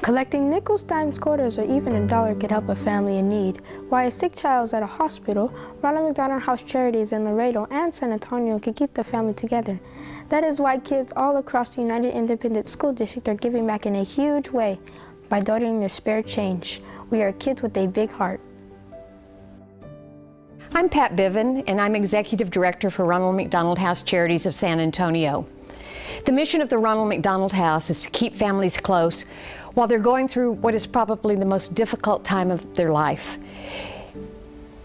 Collecting nickels, dimes, quarters, or even a dollar could help a family in need. While a sick child is at a hospital, Ronald McDonald House Charities in Laredo and San Antonio can keep the family together. That is why kids all across the United Independent School District are giving back in a huge way by donating their spare change. We are kids with a big heart. I'm Pat Biven, and I'm Executive Director for Ronald McDonald House Charities of San Antonio. The mission of the Ronald McDonald House is to keep families close while they're going through what is probably the most difficult time of their life.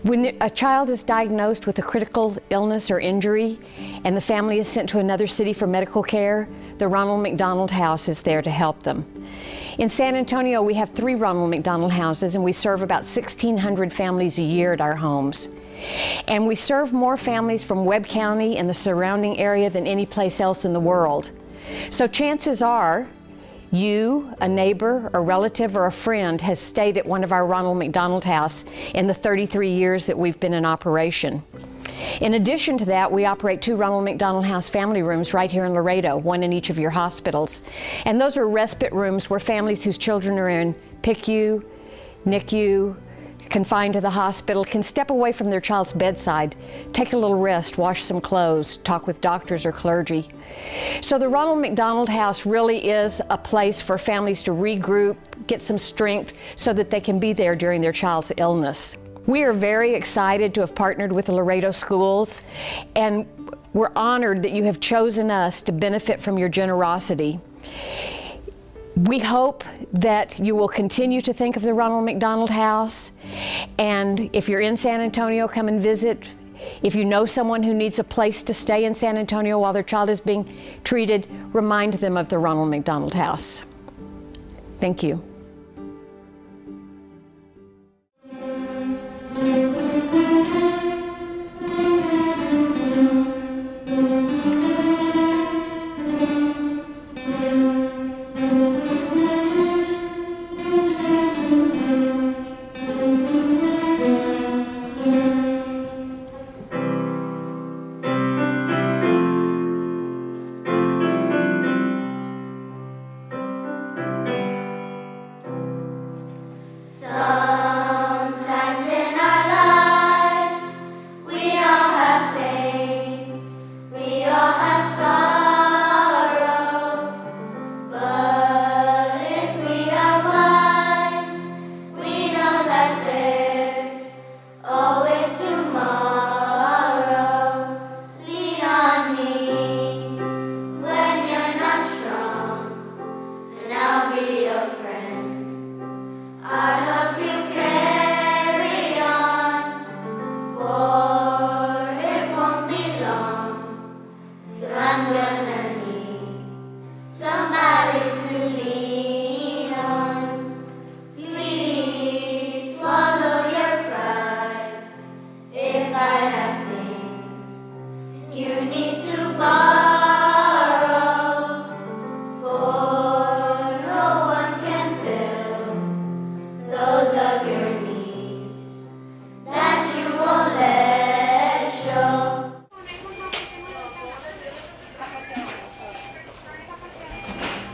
When a child is diagnosed with a critical illness or injury and the family is sent to another city for medical care, the Ronald McDonald House is there to help them. In San Antonio, we have 3 Ronald McDonald houses, and we serve about 1,600 families a year at our homes. And we serve more families from Webb County and the surrounding area than any place else in the world. So chances are you, a neighbor, a relative, or a friend has stayed at one of our Ronald McDonald House in the 33 years that we've been in operation. In addition to that, we operate 2 Ronald McDonald House family rooms right here in Laredo, one in each of your hospitals. And those are respite rooms where families whose children are in PICU, NICU, confined to the hospital can step away from their child's bedside, take a little rest, wash some clothes, talk with doctors or clergy. So the Ronald McDonald House really is a place for families to regroup, get some strength so that they can be there during their child's illness. We are very excited to have partnered with the Laredo schools, and we're honored that you have chosen us to benefit from your generosity. We hope that you will continue to think of the Ronald McDonald House, and if you're in San Antonio, come and visit. If you know someone who needs a place to stay in San Antonio while their child is being treated, remind them of the Ronald McDonald House. Thank you.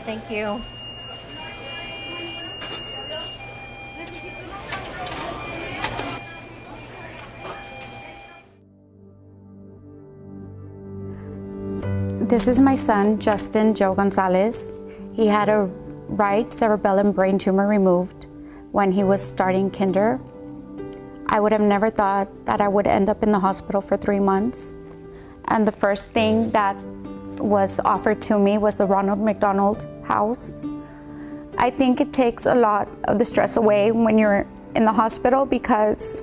Thank you. This is my son, Justin Joe Gonzalez. He had a right cerebellum brain tumor removed when he was starting kinder. I would have never thought that I would end up in the hospital for 3 months. And the first thing that was offered to me was the Ronald McDonald House. I think it takes a lot of the stress away when you're in the hospital, because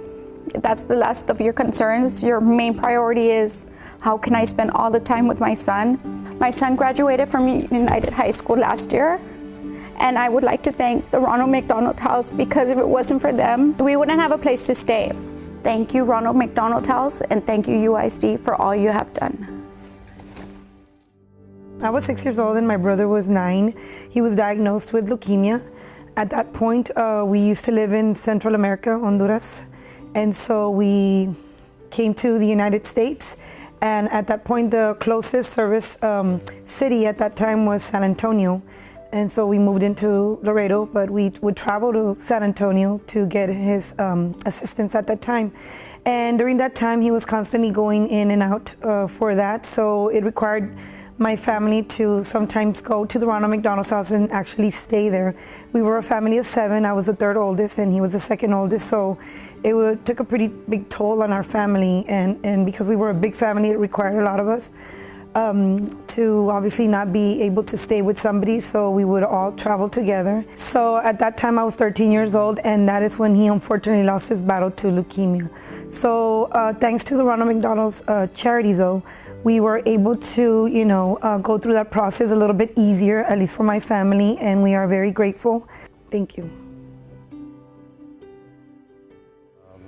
that's the last of your concerns. Your main priority is, how can I spend all the time with my son? My son graduated from United High School last year, and I would like to thank the Ronald McDonald House, because if it wasn't for them, we wouldn't have a place to stay. Thank you, Ronald McDonald House, and thank you, UISD, for all you have done. I was 6 years old and my brother was 9. He was diagnosed with leukemia. At that point, we used to live in Central America, Honduras. And so we came to the United States. And at that point, the closest service city at that time was San Antonio. And so we moved into Laredo, but we would travel to San Antonio to get his assistance at that time. And during that time, he was constantly going in and out for that. So it required my family to sometimes go to the Ronald McDonald's house and actually stay there. We were a family of 7. I was the 3rd oldest and he was the 2nd oldest. So it took a pretty big toll on our family. And because we were a big family, it required a lot of us to obviously not be able to stay with somebody. So we would all travel together. So at that time I was 13 years old, and that is when he unfortunately lost his battle to leukemia. So thanks to the Ronald McDonald's Charities, though, we were able to, go through that process a little bit easier, at least for my family, and we are very grateful. Thank you.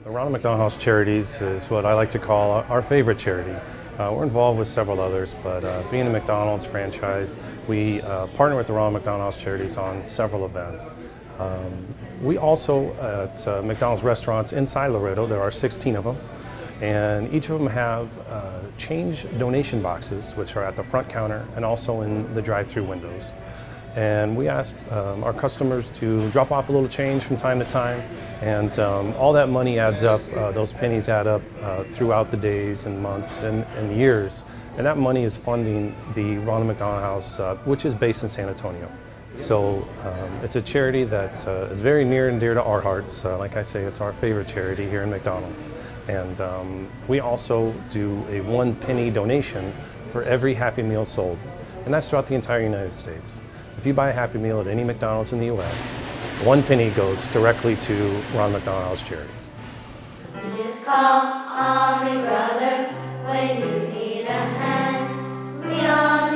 The Ronald McDonald House Charities is what I like to call our favorite charity. We're involved with several others, but being a McDonald's franchise, we partner with the Ronald McDonald House Charities on several events. We also, at McDonald's restaurants inside Laredo, there are 16 of them, and each of them have change donation boxes, which are at the front counter and also in the drive-through windows. And we ask our customers to drop off a little change from time to time, and all that money adds up, those pennies add up throughout the days and months and years. And that money is funding the Ronald McDonald House, which is based in San Antonio. So it's a charity that is very near and dear to our hearts. Like I say, it's our favorite charity here in McDonald's. And we also do a 1 penny donation for every Happy Meal sold. And that's throughout the entire United States. If you buy a Happy Meal at any McDonald's in the U.S., 1 penny goes directly to Ronald McDonald House Charities. You just call on me, brother, when you need a hand. We all